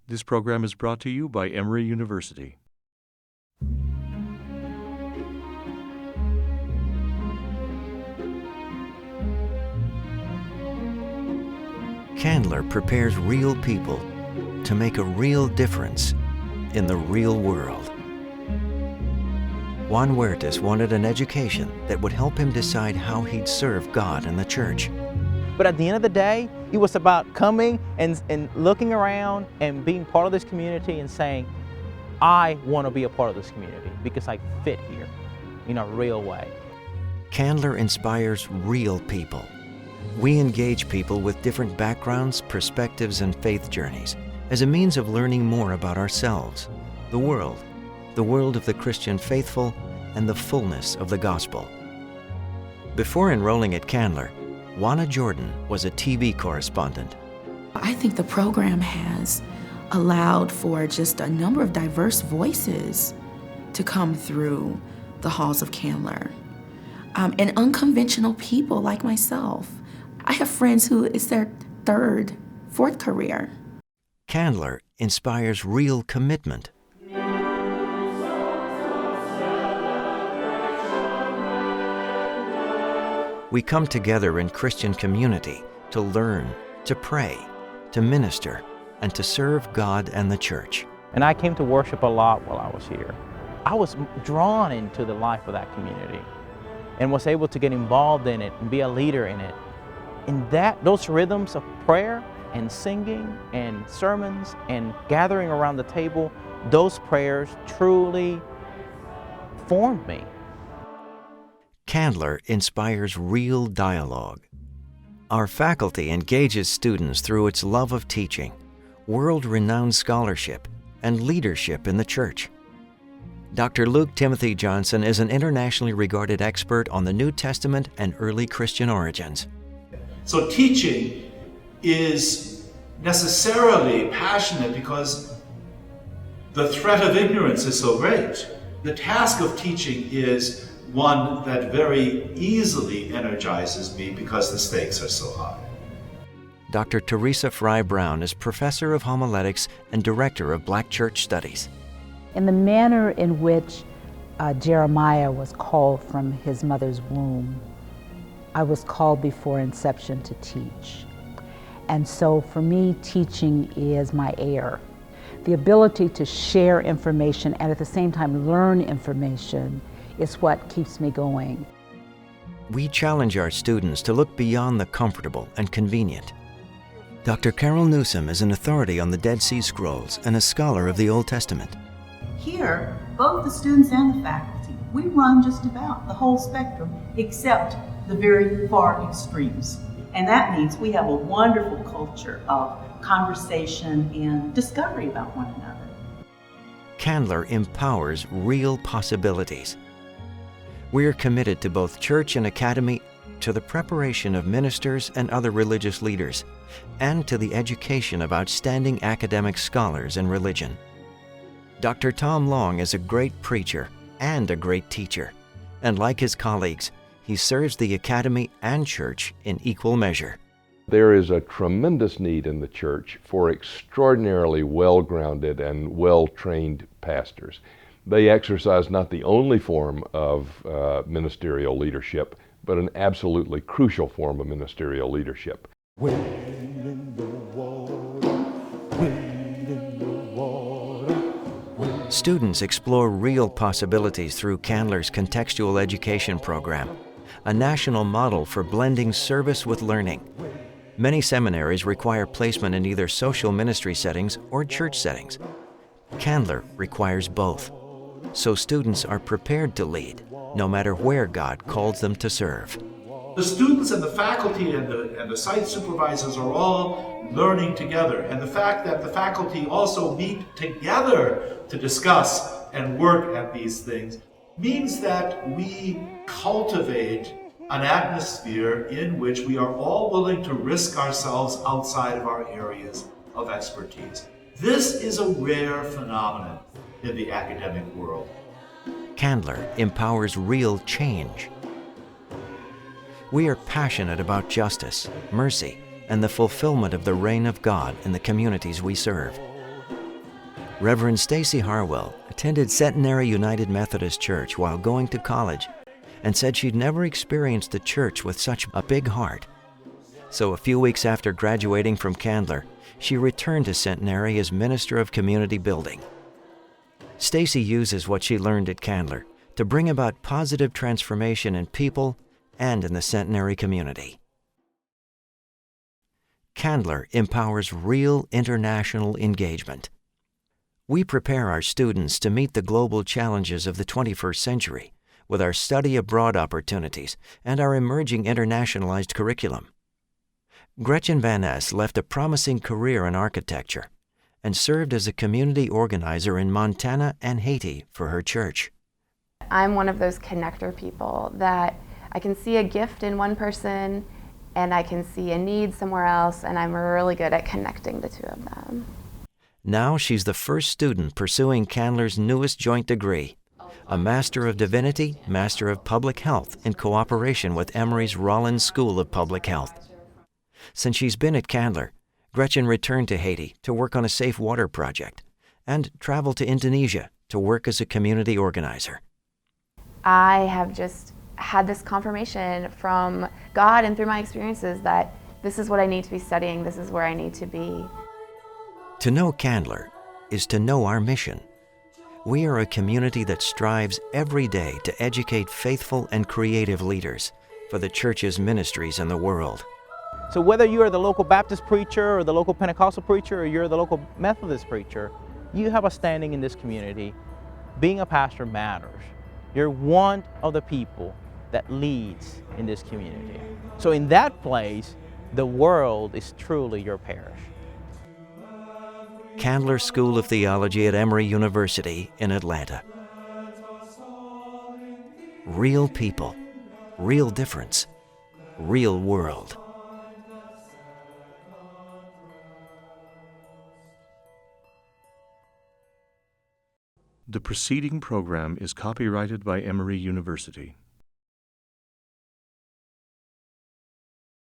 This program is brought to you by Emory University. Candler prepares real people to make a real difference in the real world. Juan Huertas wanted an education that would help him decide how he'd serve God and the church. But at the end of the day, it was about coming and looking around and being part of this community and saying, I want to be a part of this community because I fit here in a real way. Candler inspires real people. We engage people with different backgrounds, perspectives, and faith journeys as a means of learning more about ourselves, the world of the Christian faithful, and the fullness of the gospel. Before enrolling at Candler, Juana Jordan was a TV correspondent. I think the program has allowed for just a number of diverse voices to come through the halls of Candler, and unconventional people like myself. I have friends who it's their third, fourth career. Candler inspires real commitment. We come together in Christian community to learn, to pray, to minister, and to serve God and the church. And I came to worship a lot while I was here. I was drawn into the life of that community and was able to get involved in it and be a leader in it. And those rhythms of prayer and singing and sermons and gathering around the table, those prayers truly formed me. Candler inspires real dialogue. Our faculty engages students through its love of teaching, world-renowned scholarship, and leadership in the church. Dr. Luke Timothy Johnson is an internationally regarded expert on the New Testament and early Christian origins. So teaching is necessarily passionate because the threat of ignorance is so great. The task of teaching is one that very easily energizes me because the stakes are so high. Dr. Teresa Fry Brown is professor of homiletics and director of Black Church Studies. In the manner in which Jeremiah was called from his mother's womb, I was called before inception to teach. And so for me, teaching is my air. The ability to share information and at the same time learn information is what keeps me going. We challenge our students to look beyond the comfortable and convenient. Dr. Carol Newsom is an authority on the Dead Sea Scrolls and a scholar of the Old Testament. Here, both the students and the faculty, we run just about the whole spectrum except the very far extremes. And that means we have a wonderful culture of conversation and discovery about one another. Candler empowers real possibilities. We are committed to both church and academy, to the preparation of ministers and other religious leaders, and to the education of outstanding academic scholars in religion. Dr. Tom Long is a great preacher and a great teacher, and like his colleagues, he serves the academy and church in equal measure. There is a tremendous need in the church for extraordinarily well-grounded and well-trained pastors. They exercise not the only form of ministerial leadership, but an absolutely crucial form of ministerial leadership. Wade in the water, wade in the water. Students explore real possibilities through Candler's contextual education program, a national model for blending service with learning. Many seminaries require placement in either social ministry settings or church settings. Candler requires both, so students are prepared to lead, no matter where God calls them to serve. The students and the faculty and the site supervisors are all learning together. And the fact that the faculty also meet together to discuss and work at these things means that we cultivate an atmosphere in which we are all willing to risk ourselves outside of our areas of expertise. This is a rare phenomenon in the academic world. Candler empowers real change. We are passionate about justice, mercy, and the fulfillment of the reign of God in the communities we serve. Reverend Stacy Harwell attended Centenary United Methodist Church while going to college and said she'd never experienced a church with such a big heart. So a few weeks after graduating from Candler, she returned to Centenary as Minister of Community Building. Stacy uses what she learned at Candler to bring about positive transformation in people and in the Centenary community. Candler empowers real international engagement. We prepare our students to meet the global challenges of the 21st century with our study abroad opportunities and our emerging internationalized curriculum. Gretchen Van Ness left a promising career in architecture and served as a community organizer in Montana and Haiti for her church. I'm one of those connector people that I can see a gift in one person and I can see a need somewhere else, and I'm really good at connecting the two of them. Now she's the first student pursuing Candler's newest joint degree, a Master of Divinity, Master of Public Health in cooperation with Emory's Rollins School of Public Health. Since she's been at Candler, Gretchen returned to Haiti to work on a safe water project and traveled to Indonesia to work as a community organizer. I have just had this confirmation from God and through my experiences that this is what I need to be studying, this is where I need to be. To know Candler is to know our mission. We are a community that strives every day to educate faithful and creative leaders for the church's ministries in the world. So whether you are the local Baptist preacher or the local Pentecostal preacher or you're the local Methodist preacher, you have a standing in this community. Being a pastor matters. You're one of the people that leads in this community. So in that place, the world is truly your parish. Candler School of Theology at Emory University in Atlanta. Real people, real difference, real world. The preceding program is copyrighted by Emory University.